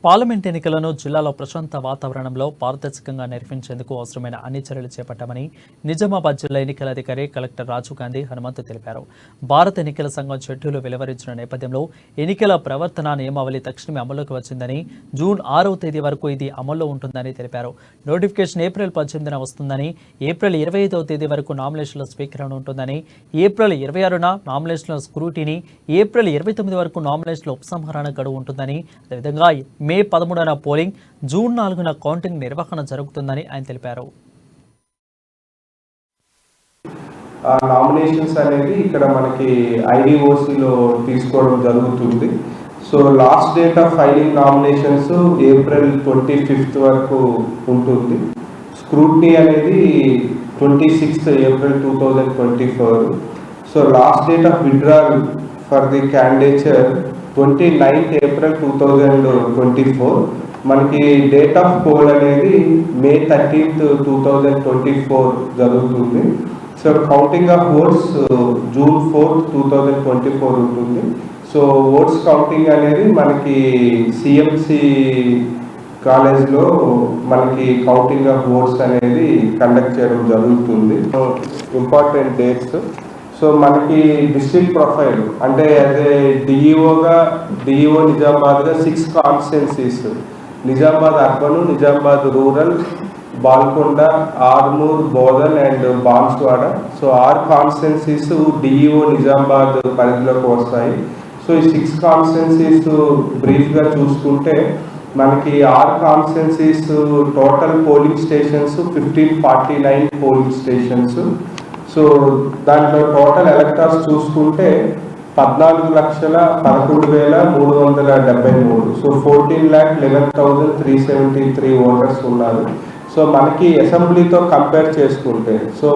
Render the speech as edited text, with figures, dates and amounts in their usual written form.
Parliament ఎన్నికలను జిల్లాలో ప్రశాంత వాతావరణంలో పారదర్శకంగా నిర్వహించేందుకు అవసరమైన అన్ని చర్యలు చేపట్టామని నిజామాబాద్ జిల్లా ఎన్నికల అధికారి కలెక్టర్ రాజీవ్ గాంధీ హనుమంతు తెలిపారు. భారత ఎన్నికల సంఘం షెడ్యూల్ వెలువరించిన నేపథ్యంలో ఎన్నికల ప్రవర్తన నియమావళి తక్షణమే అమల్లోకి వచ్చిందని, జూన్ 6వ తేదీ వరకు ఇది అమల్లో ఉంటుందని తెలిపారు. నోటిఫికేషన్ ఏప్రిల్ 18న వస్తుందని, ఏప్రిల్ 25వ తేదీ వరకు నామినేషన్ల స్వీకరణ ఉంటుందని, ఏప్రిల్ 26న నామినేషన్ల స్క్రూటీని, ఏప్రిల్ 29 వరకు నామినేషన్ల ఉపసంహరణ గడువు ఉంటుందని, అదేవిధంగా మే 13న పోలింగ్, జూన్ 4న కౌంటింగ్ నిర్వహణ జరుగుతుందని ఆయన తెలిపారు. నామినేషన్స్ అనేది ఇక్కడ మనకి ఐడిఓసిలో తీసుకోవడం జరుగుతుంది. So last date of filing nominations April 25 వరకు ఉంటుంది. స్క్రూటినీ అనేది 26 April 2024. So last date of withdrawal for the candidature 29 April 2024. మనకి డేట్ ఆఫ్ పోల్ అనేది మే 13th 2024 జరుగుతుంది. So counting of oats June 4th 2024 ఉంటుంది. సో ఓట్స్ కౌంటింగ్ అనేది మనకి CMC కాలేజ్లో మనకి కౌంటింగ్ ఆఫ్ ఓట్స్ అనేది కండక్ట్ చేయడం జరుగుతుంది. Important dates. సో మనకి డిస్ట్రిక్ట్ ప్రొఫైల్ అంటే యాజ్ ఏ డిఈఓ నిజామాబాద్గా 6 constituencies, Nizamabad urban, Nizamabad rural, Balkonda, Armoor, Bodhan and Banswada. So 6 constituencies DEO Nizamabad పరిధిలోకి వస్తాయి. సో ఈ 6 కాన్స్టిట్యున్సీస్ బ్రీఫ్గా చూసుకుంటే మనకి 6 constituencies total polling stations 1549 polling stations. So దాంట్లో టోటల్ ఎలక్టర్స్ చూసుకుంటే 14,11,373. సో 14,11,373 ఓటర్స్ ఉన్నారు. సో మనకి అసెంబ్లీతో కంపేర్ చేసుకుంటే సో